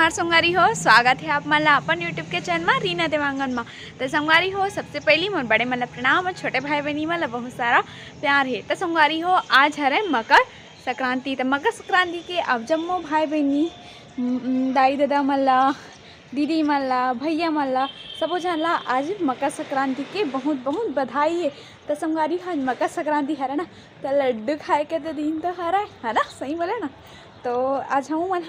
नमस्कार संगवारी हो, स्वागत है आप मन अपन यूट्यूब के चैनल में रीना देवांगन में। तो संगवारी हो, सबसे पहली मोर बड़े मन प्रणाम और छोटे भाई बहनी मन बहुत सारा प्यार है। तो संगवारी हो, आज हरे मकर संक्रांति। तो मकर संक्रांति के अब जम्मो भाई बहनी दाई दादा मल्ला दीदी मल्ला भैया मल्ला सबो झन ला आज मकर संक्रांति के बहुत बहुत बधाई है। तो संगवारी आज मकर संक्रांति हरे ना, तो लड्डू खाए के तो दिन तो हरा है ना, सही बोले ना। तो आज हम मन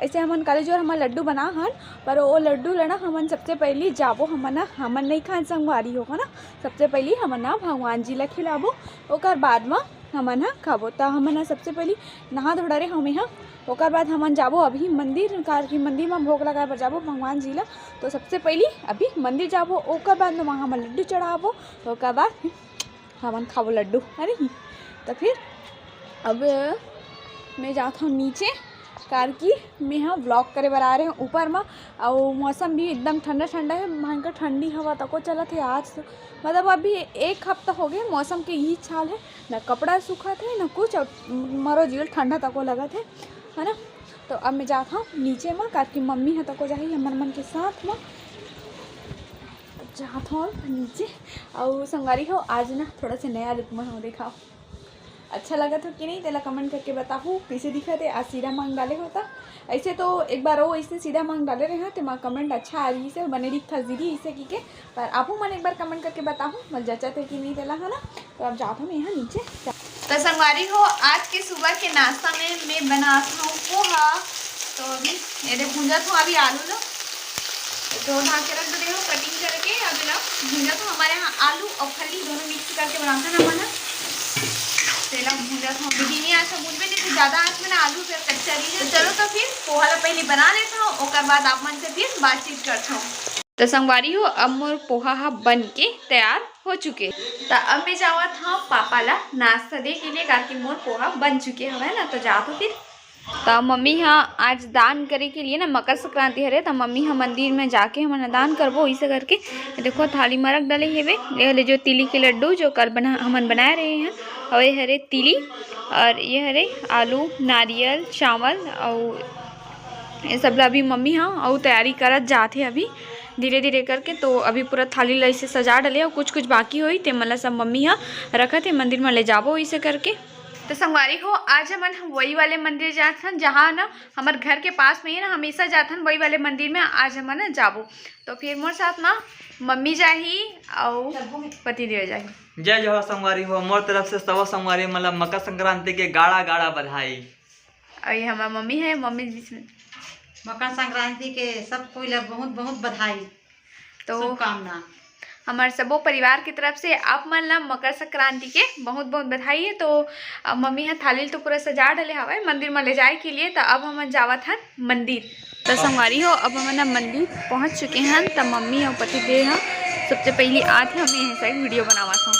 ऐसे हमन कॉलेज और हम लड्डू बना हन, पर वो लड्डू लेना हमन सबसे पहली जाबो हमन नहीं खान संगवारी होगा ना। सबसे पहली हमन ना भगवान जी ला खिलाबो, ओकर बाद में हमन खाबो। तो हमन सबसे पहली नहा धोड़ा रे हमें ओकर बाद हमन जाबो अभी मंदिर मंदिर में भोग लगाए पर जाबो भगवान जी ला। तो सबसे पहली अभी मंदिर जाबो, ओकर बाद में वहाँ हमन लड्डू चढ़ाबो, ओकर बाद हमन खाबो लड्डू है। तो फिर अब मैं जाता हूँ नीचे, कार की मैं हाँ व्लॉग करे बर आ रहे हैं ऊपर में। और मौसम भी एकदम ठंडा ठंडा है, भयंकर ठंडी हवा तक चला थे आज। तो मतलब अभी एक हफ्ता हो गया मौसम के यही चाल है, ना कपड़ा सूखा थे ना कुछ, और मरो जील ठंडा तक लगा थे है ना। तो अब मैं जाता हूँ नीचे में, कार की मम्मी है तक जाही हमर मन के साथ में जाता हूँ नीचे। और संगवारी हो, आज ना थोड़ा सा नया लुक में हो, दिखाओ अच्छा लगा था कि नहीं, तेला कमेंट करके बताओ कैसे दिखा थे। आज सीधा मांग डाले होता, ऐसे तो एक बार वो ऐसे सीधा मांग डाले रहे हैं तो माँ कमेंट अच्छा आ रही से बने दिख था जीरी इसे की के, पर आप मन एक बार कमेंट करके बताओ मल जचा थे कि नहीं तेला है ना। तो अब जाता हूँ यहाँ नीचे। तो संगवारी हो, आज के सुबह के नाश्ता में मैं बनाता हूँ पोहा। तो अभी मेरे भूंजा तो अभी आलू लो तो ढाक के रख दे कटिंग करके, अभी ना भूंजा तो हमारे यहाँ आलू और फली दोनों मिक्स करके बनाते हैं ना मन। तेला भूंजा तो हम भी नहीं आँच भूंज में नहीं, ज़्यादा आँच में आलू फिर कच्चा रही है। तो चलो तो फिर पोहा ला पहले बना लेता हूँ, ओकर बाद आप मन से फिर बातचीत करता हूँ। तो संगवारी हो, अब मोर पोहा बन के तैयार हो चुके। तो अब मैं जावा था पापा ला नाश्ता दे के लिए, कारण मोर पोहा बन चुके हवे ना। तो जा तो फिर तो मम्मी हाँ आज दान करे के लिए ना, मकर संक्रांति हरे तो मम्मी हाँ मंदिर में जाके हम दान करबो। इसे करके देखो थाली में रख डाले हेवे, ये हरे जो तिली के लड्डू जो कल हमन बनाए रहे हैं, और ये हरे तिली और ये हरे आलू नारियल चावल और ये सब ला अभी मम्मी हाँ और तैयारी करत जाते अभी धीरे धीरे करके। तो अभी पूरा थाली ला इसे सजा डाले, और कुछ कुछ बाकी हुई ते मतलब सब मम्मी हाँ रखत है मंदिर में ले जाबो इसे करके। तो संगवारी हो, आज हम वही वाले मंदिर जाते हैं जहाँ ना हमारे घर के पास में ही ना हमेशा जाते हैं, वही वाले मंदिर में आज हम ना जाबो। तो फिर मोर साथ ना मम्मी जाही और पति देव जाही। जय जवाहर संगवारी हो, मोर तरफ से सब संगवारी मतलब मकर संक्रांति के गाड़ा गाड़ा बधाई। और ये हमारा मम्मी है, मम्मी बीच में मकर संक्रांति के सब कोई ला बहुत बहुत बधाई, तो शुभकामना हमारे सबो परिवार की तरफ से आप मन ला मकर संक्रांति के बहुत बहुत बधाई है। तो अब मम्मी है थाली तो पूरा सजा डले हवा मंदिर में ले जाए के लिए। तो अब हम जावत हन मंदिर। तो संगवारी हो, अब हम मंदिर पहुंच चुके हैं। तो मम्मी और पति देव हाँ सबसे पहले आते हमें यहाँ से वीडियो बनावा था।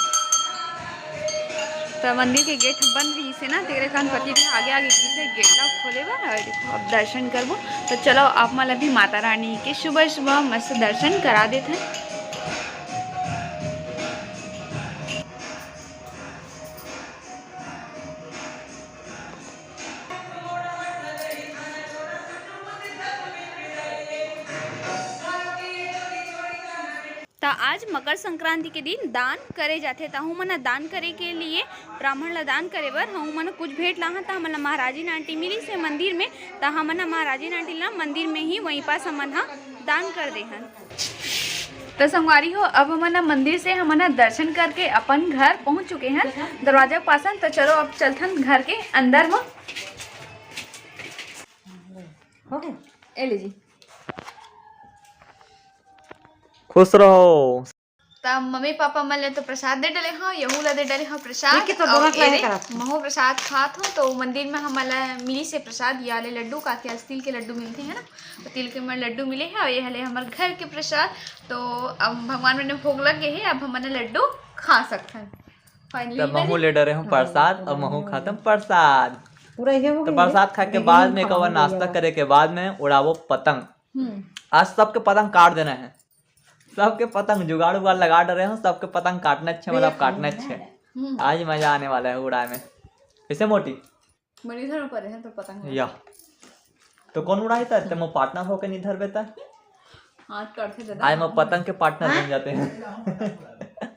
तो मंदिर के गेट बंद रही से ना, तेरे कान पति देव आगे आगे से गेट ला खोले बा और देखो अब दर्शन करबो। तो चलो आप मन अभी माता रानी के सुबह सुबह मस्त दर्शन करा देते हैं। तो आज मकर संक्रांति के दिन दान करे जाते। तो हम मन दान करे के लिए ब्राह्मण ला दान करे बर हम मन कुछ भेंट लाहा। तो हमन महाराजी आंटी मिली से मंदिर में, तो हमन महाराजी आंटी ला मंदिर में ही वहीं पास हमन दान कर दे हन। तो संगवारी हो, अब हमन मंदिर से हमन दर्शन करके अपन घर पहुंच चुके हैं दरवाजा के पास। तो चलो अब चलथन घर के अंदर में। ए लीजिए, खुश रहो। तब मम्मी पापा मन ले तो प्रसाद दे डले हाँ, यहू ला दे डले हाँ प्रसाद। तो दोनों और एरे महो प्रसाद खात हो। तो मंदिर में हमारा मिली से प्रसाद या ले लड्डू का के तिल के लड्डू मिलते हैं ना, तो तिल के में लड्डू मिले हैं, और ये हले हमारे घर के प्रसाद। तो अब भगवान ने भोग लग गए है, अब हमने लड्डू खा सकते हैं फाइनली। महू ले डरे हूँ प्रसाद और महू खातम प्रसाद पूरा ये तो प्रसाद खा के बाद में कवर नाश्ता करे के बाद में उड़ावो पतंग। आज सबके पतंग काट देना है, सबके पतंग जुगाड़ उगाड़ लगा डरे हैं, सबके पतंग काटने अच्छे मतलब काटने अच्छे। आज मजा आने वाला है उड़ाए में। कैसे मोटी बड़ी ऊपर है तो पतंग या तो कौन उड़ाई था? तो मैं पार्टनर होकर नहीं धर बेता। हाथ करते दादा। आज मैं पतंग के पार्टनर बन जाते हैं।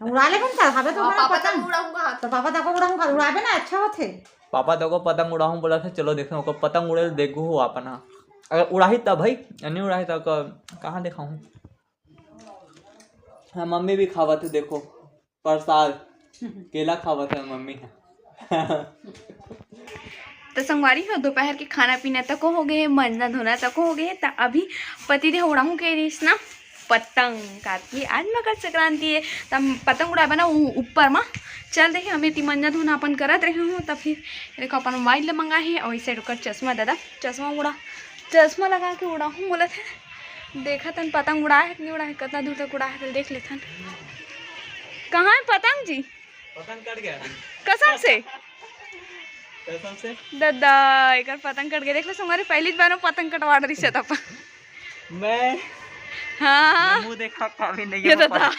उड़ा ले बनता हवे तो बड़ा पापा पतंग तक उड़ाऊंगा हाथ। तो पापा तक उड़ाऊंगा उड़ाबे ना अच्छा होथे। पापा तो को पतंग उड़ाऊं बोला था, चलो देखो को पतंग उड़े देखो हो अपना। अगर उड़ाही तब भाई, नहीं उड़ाही तब कहाँ दिखाऊं। हाँ मम्मी भी खावत है, देखो प्रसाद केला खावत है मम्मी। तो संगवारी हो दोपहर के खाना पीना तक हो गए, मंजना धोना तक हो गए। तो अभी पति दे उड़ाऊँ के रिस ना पतंग काटती। आज मकर संक्रांति है तब पतंग उड़ाबे ना ऊपर में। चल देखे हमें तिमंजा धोना अपन करत रहे हूँ। तब फिर देखो अपन मोबाइल मंगा है और इस साइड का चश्मा दादा चश्मा लगा के उड़ा हूँ। बोला था देखा तन पतंग उड़ा है नहीं उड़ा है, कितना दूर तक उड़ा है देख लेथन। कहाँ है पतंग जी? पतंग कट गया कसम से दादा एक पतंग कट गया। देख लो हमारी पहली बार में पतंग कटवा रही से तब मैं हाँ मुंह देखा काफी नहीं ये दादा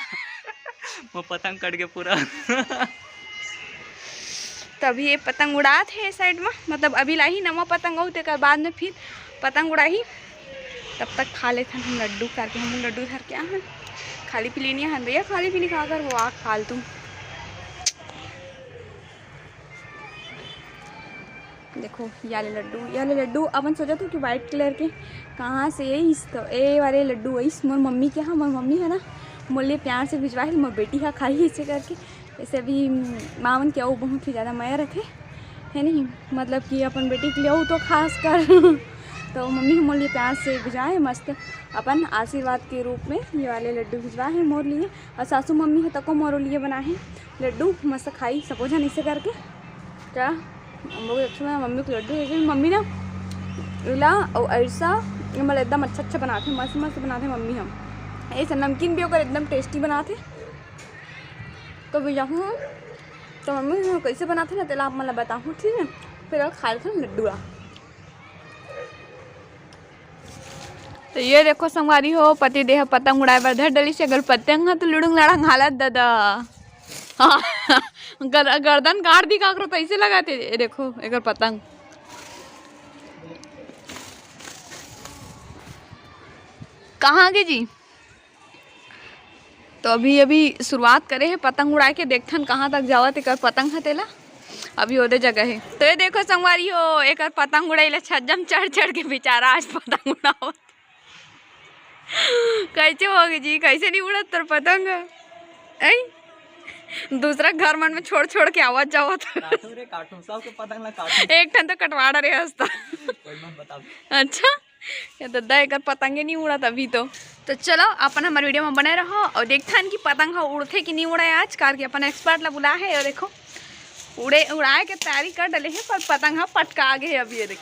वो पतंग कट गया पूरा। तभी ये पतंग उड़ात है साइड में, मतलब अभी लाई नवा पतंग हो तेकर बाद में फिर पतंग उड़ाही। तब तक खा लेते हम लड्डू करके। हम लड्डू धर के आन खाली पीली नहीं हन भैया, खाली पीली खाकर वो आग खाल तुम। देखो याले लड्डू अपन सोचा था कि वाइट कलर के कहाँ से इस तो ए वाले लड्डू इस मोर मम्मी के यहाँ। मोर मम्मी है ना मोले प्यार से भिजवाए, मोर बेटी का खाई ऐसे करके। ऐसे अभी मावन क्या वो बहुत ही ज़्यादा माया रखे है नहीं, मतलब कि अपन बेटी के लिए वो तो खास कर तो मम्मी मोर लिए प्यार से भिजवाए मस्त अपन आशीर्वाद के रूप में ये वाले लड्डू भिजवाए हैं मोर लिए। और सासू मम्मी है तको मोर लिए बनाए हैं लड्डू मस्त खाई सपोजन ऐसे करके। क्या हम लोग अच्छा मम्मी को लड्डू है मम्मी ना इला और ऐसा मतलब एकदम अच्छा बनाते मस्त बनाते मम्मी। हम ऐसा नमकीन भी होकर एकदम टेस्टी बनाते। तो भैया हूँ तो मम्मी कैसे बनाते ना तेला आप मतलब बताऊँ ठीक है। फिर खाए थे लड्डू। तो ये देखो संगवारी हो पति देह पतंग उड़ाए बर धर डली से। अगर पतंग है तो लुड़ंग लड़ंग हालत दादा हाँ गर्दन काट दी काकरो तो ऐसे लगाते। देखो एक पतंग कहाँ गए जी। तो अभी शुरुआत करे है पतंग उड़ा के, देखथन कहाँ तक जावत एक पतंग हतेला अभी ओदे जगह है। तो ये देखो संगवारी हो एक पतंग उड़ाइला छज्जम चढ़ के बेचारा आज पतंग उड़ावत। कैसे होगी जी, कैसे नहीं उड़त तर पतंग ऐ दूसरा घर मन में छोड़ के आवाज जावत। काटू सबके पतंग ला काटू एक ठन तो कटवा रहे हंसता। अच्छा या दादा एक पतंगे नहीं उड़ा तभी तो चलो अपन हमारे वीडियो में बने रहो और देखथन कि पतंग उड़ते कि नहीं उड़े। आज कार के अपन एक्सपर्ट ला बुला है और देखो उड़ाए के तैयारी कर डले है पर पतंग पटका आगे है अभी। ये देख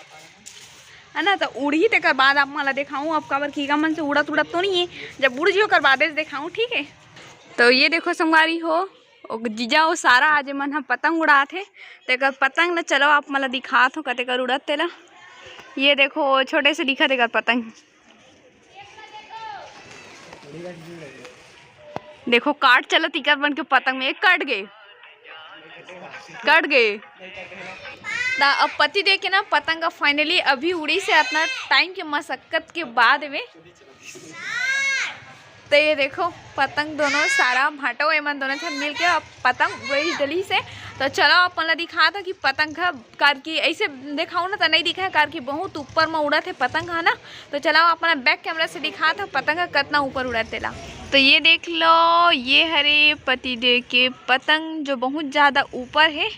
है ना तो उड़ी तेकर बाद आप मला दिखाऊँ अब काबर कीगा मन से उड़त तो नहीं है। जब उड़ जियो कर बाद दिखाऊँ ठीक है। तो ये देखो संगवारी हो जीजा वो सारा आज मन हम पतंग उड़ात है तेकर पतंग ला चलो आप मला दिखात हो कते कर उड़त तेला। ये देखो छोटे से दिखा तेकर पतंग देखो काट चलो तिकर बन के पतंग में कट गए। अब पति देख के ना पतंग फाइनली अभी उड़ी से अपना टाइम के मशक्कत के बाद में। तो ये देखो पतंग दोनों सारा भाटो एमन दोनों थे मिल के अब पतंग उड़ी जली से। तो चलो अपन ला दिखा था कि पतंग कार की ऐसे दिखाऊँ ना तो नहीं दिखा कार की बहुत ऊपर में उड़ा थे पतंग है ना। तो चलो अपना बैक कैमरा से दिखा था पतंग कितना ऊपर उड़ा तेला। तो ये देख लो ये हरे पति दे के पतंग जो बहुत ज़्यादा ऊपर है,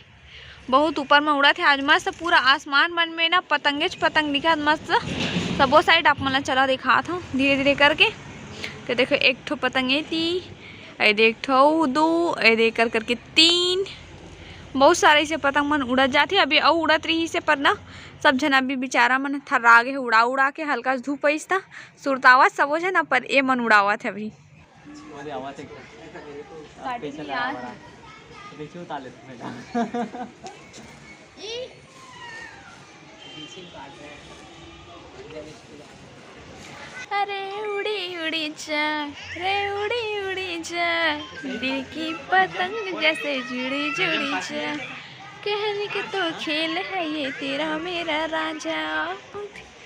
बहुत ऊपर में उड़ा थे आज मस्त पूरा आसमान मन में ना पतंग दिखा मस्त सबो साइड। आप मतलब चला दिखा था धीरे धीरे करके। तो देखो एक ठो पतंग थी ऐ देख ठो दो ऐ देख करके तीन बहुत सारे ऐसे पतंग मन उड़त जाते अभी और उड़त रही से पर ना सब जन अभी बेचारा मन थर्रा गे उड़ा के हल्का धूप था सुरतावत सबो जन पर ए मन उड़ावत है अभी। अरे उड़ी जा दिल की पतंग जैसे जुड़ी जा कहने के तो खेल है ये तेरा मेरा राजा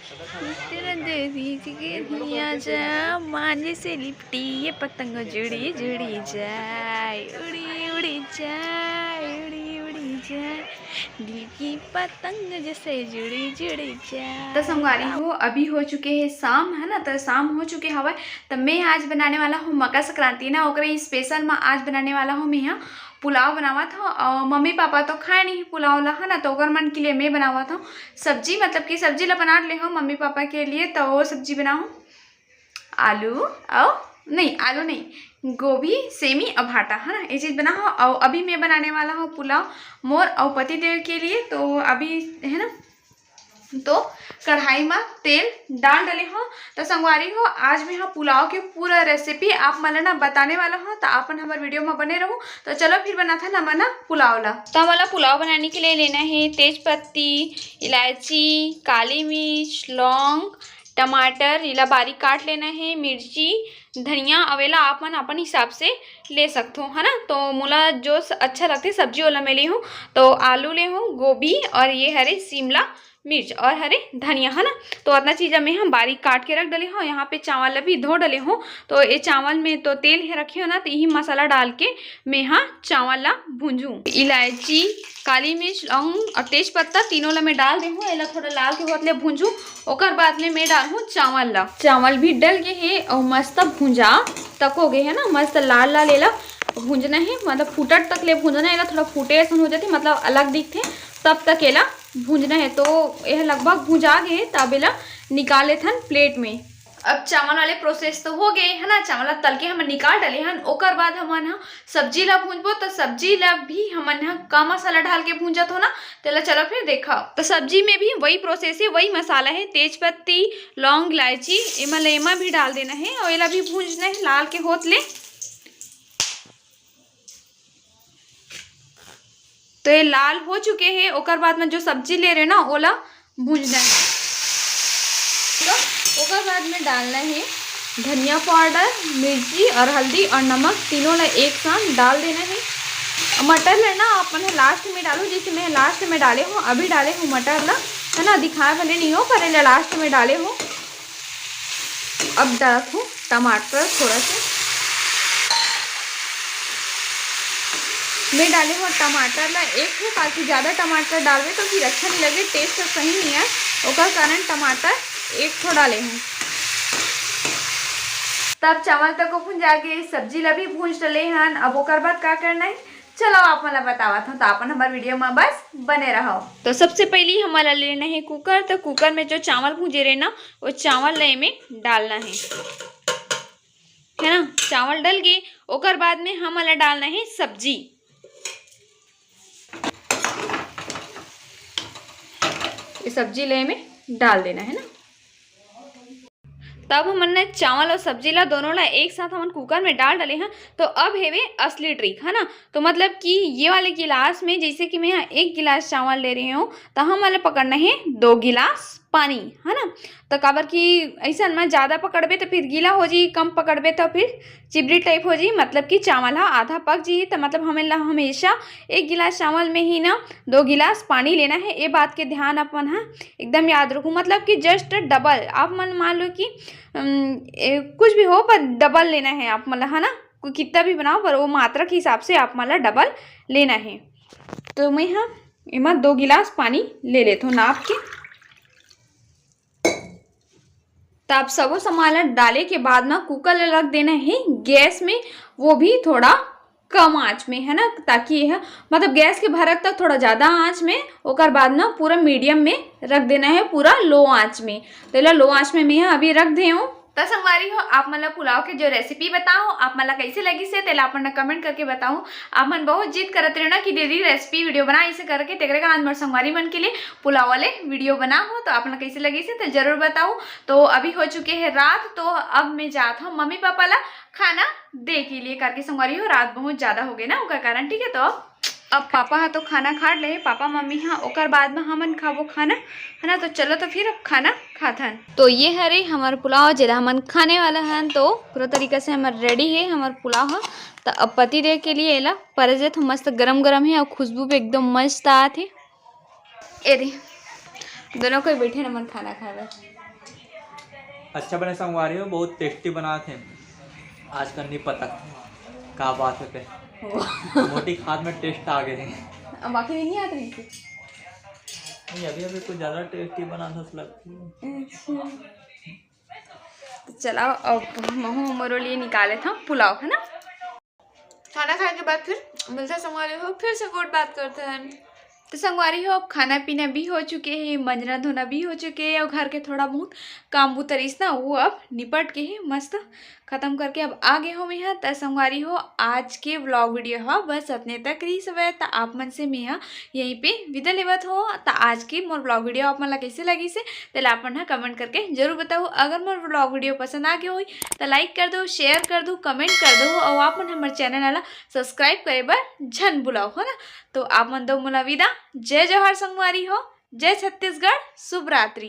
तेरा देवी के दुनिया जा मांझे से लिपटी ये पतंग जुड़ी जुड़ी जाए उड़ी उड़ी जाए उड़ी उड़ी जाए दिल की पतंग जैसे जुड़ी जुड़ी जाए। तो संगवारी हो अभी हो चुके हैं शाम है ना, तो शाम हो चुके हवा। तो मैं आज बनाने वाला हूँ मकर संक्रांति ना ओकरे स्पेशल में आज बनाने वाला हूँ मैं यहाँ पुलाव बनावा था। और मम्मी पापा तो खाए नहीं पुलाव ला है ना, तो ओकर मन के लिए मैं बनावा था सब्जी, मतलब कि सब्जी ला बना ले हूँ मम्मी पापा के लिए। तो वो सब्जी बनाऊँ आलू और नहीं आलू नहीं गोभी सेमी और भाटा है ना, ये चीज़ बना हो। और अभी मैं बनाने वाला हूँ पुलाव मोर और पति देव के लिए। तो अभी है ना, तो कढ़ाई में तेल डाल डले हो। तो संगवारी हो आज मैं हाँ पुलाव के पूरा रेसिपी आप मन ना बताने वाला हूँ, तो अपन हमारे वीडियो में बने रहो। तो चलो फिर बना था ना मना पुलाव ला। तो हमारा पुलाव बनाने के लिए लेना है तेज पत्ती, इलायची, काली मिर्च, लौंग, टमाटर इला बारीक काट लेना है, मिर्ची, धनिया अवेला आप मन अपन हिसाब से ले सकते हो है ना। तो मोला जो अच्छा लगते सब्जी वाला मैं ली हूँ। तो आलू ले हूँ, गोभी और ये हरे शिमला मिर्च और हरे धनिया है ना। तो इतना चीज़ में हम बारीक काट के रख डले हो। यहाँ पे चावल भी धो डले हो। तो ये चावल में तो तेल है रखे हो ना, तो यही मसाला डाल के मैं यहाँ चावल ला भूंजूँ। इलायची, काली मिर्च, लौंग और तेज पत्ता तीनों ला मैं डाल दे हूँ। एला थोड़ा लाल के बाद ले भूंजूँ। ओकर बाद में मैं डाल हूँ चावल ला। चावल भी डल गए है और मस्त भूंजा तक हो गए है ना, मस्त लाल लाल एला भूंजना है, मतलब फूटट तक ले भूंजना है। थोड़ा फूटे ऐसा हो जाते मतलब अलग दिखते तब तक एला भूंजना है। तो यह लगभग भूंजा गए तब एला निकाल लेते हैं प्लेट में। अब चावल वाले प्रोसेस तो हो गए है ना, चावल तल के हम निकाल डाले हैं। ओकर बाद हमन हा सब्जी ला भूंजबो। तो सब्जी ला भी हमन हा का मसाला डाल के भूंजत हो ना, तेला चलो फिर देखा। तो सब्जी में भी वही प्रोसेस है, वही मसाला है, तेज पत्ती, लौंग, इलायची, एमा भी डाल देना है और एला भी भूंजना है लाल के होत ले। तो ये लाल हो चुके हैं। ओकर बाद में जो सब्जी ले रहे ना ओला भूंजना है। तो ओकर बाद में डालना है धनिया पाउडर, मिर्ची और हल्दी और नमक तीनों ला एक साथ डाल देना है। मटर लेना अपन लास्ट में डालो, जैसे मैं लास्ट में डाले हूँ अभी डाले हूँ मटर ला है ना, दिखाए भले नहीं हो पर लास्ट में डाले हूँ। अब डाल हूँ टमाटर थोड़ा सा मैं डाले हूँ टमाटर ला एक है, काफ़ी ज़्यादा टमाटर डालवे तो फिर अच्छा नहीं लगे, टेस्ट सही नहीं है, ओकर कारण टमाटर एक थोड़ा डाले हूँ। तब चावल तक को भूंजा के सब्जी ला भी भूंज डले हैं। अब ओकर बाद क्या करना है चलो आप मला बतावा था, तो अपन हमारे वीडियो में बस बने रहो। तो सबसे पहले हमारा लेना है कुकर। तो कुकर में जो चावल भूंजे रहे ना वो चावल ले में डालना है ना। चावल डल गए ओकर बाद में हमारा डालना है सब्जी। सब्जी ले में डाल देना है ना। तब हमने चावल और सब्जी ला दोनों ला एक साथ हम कुकर में डाल डाले हैं। तो अब है वे असली ट्रिक है ना। तो मतलब कि ये वाले गिलास में जैसे कि मैं यहाँ 1 गिलास चावल ले रही हूँ तो हम वाले पकड़ना है 2 गिलास पानी है ना। तो काबर कि ऐसा में ज़्यादा पकड़बे तो फिर गीला हो जी, कम पकड़बे तो फिर चिबड़ी टाइप हो जी, मतलब कि चावल हा आधा पक जी। तो मतलब हमें हमेशा 1 गिलास चावल में ही ना 2 गिलास पानी लेना है। ये बात के ध्यान अपन हाँ एकदम याद रखूँ, मतलब कि जस्ट डबल आप मन मान लो कि कुछ भी हो पर डबल लेना है आप मतलब है ना। कितना भी बनाओ पर वो मात्रा के हिसाब से आप मतलब डबल लेना है। तो मैं हाँ इमा 2 गिलास पानी ले लेता हूँ नाप के। तो आप सबो सामान डाले के बाद ना कुकर रख देना है गैस में, वो भी थोड़ा कम आंच में है ना, ताकि यह मतलब गैस के भरत तक थोड़ा ज़्यादा आंच में, ओकर बाद ना पूरा मीडियम में रख देना है, पूरा लो आंच में। तो लो आंच में मैं अभी रख दे हूँ। तो संगवारी हो आप मतलब पुलाव के जो रेसिपी बताओ आप मतलब कैसे लगी से तेला अपन कमेंट करके बताओ। आप मन बहुत जिद करते रहना कि दीदी रेसिपी वीडियो बना इसे करके तेरे का आज संगवारी मन के लिए पुलाव वाले वीडियो बना हो। तो आप मन कैसे लगी से तो जरूर बताओ। तो अभी हो चुके हैं रात, तो अब मैं जाता हूँ मम्मी पापा ला खाना दे के लिए करके। संगवारी हो रात बहुत ज़्यादा हो गए ना उसका कारण, ठीक है। तो अब पापा हाँ तो खाना खा ले, पापा मम्मी हाँ ओकर बाद में हमन खाबो खाना है ना। तो चलो तो फिर अब खाना खाथन। तो ये हरे हमार पुलाव जेला हमन खाने वाला है। तो पूरा तरीका से हमार रेडी है हमार पुलाव है। तो अब पति देव के लिए एला परजे तो मस्त गरम गरम है और खुशबू भी एकदम मस्त आत है। ए रे दोनों कोई बैठे न मन खाना खावे। अच्छा बने संगवारी हो, बहुत टेस्टी बना थे। आज का नहीं पता क्या बात है पे मोटी खाद में टेस्ट आ गए। अब बाकी नहीं आती थी। नहीं अभी अभी कुछ ज़्यादा टेस्टी बना था लगती है। अच्छा तो चला अब महू हमारे लिए निकाले था पुलाव, है ना। खाना खाने के बाद फिर मिलते हैं संगवारी हो, फिर से गुड बात करते हैं। तो संगवारी हो अब खाना पीना भी हो चुके हैं, मंजना धोना भी हो चुके हैं, और घर के थोड़ा बहुत काम बुतरीस ना वो अब निपट के ही मस्त ख़त्म करके अब आ गए हो यहाँ। तो संगवारी हो आज के व्लॉग वीडियो हो बस अपने तक रही सब। तो आप मन से मैं यहाँ यहीं पे विदा लेवत हो। तो आज की मोर व्लॉग वीडियो आप मन ला कैसे लगी से तो आप मन कमेंट करके जरूर बताओ। अगर मोर व्लॉग वीडियो पसंद आ गया हो तो लाइक कर दो, शेयर कर दो, कमेंट कर दो, और आप मन हमारे चैनल ला सब्सक्राइब करे बर झन बुलाओ, है ना। तो आप मन दो मोला विदा। जय जवाहर संगवारी हो, जय छत्तीसगढ़, शुभ रात्रि।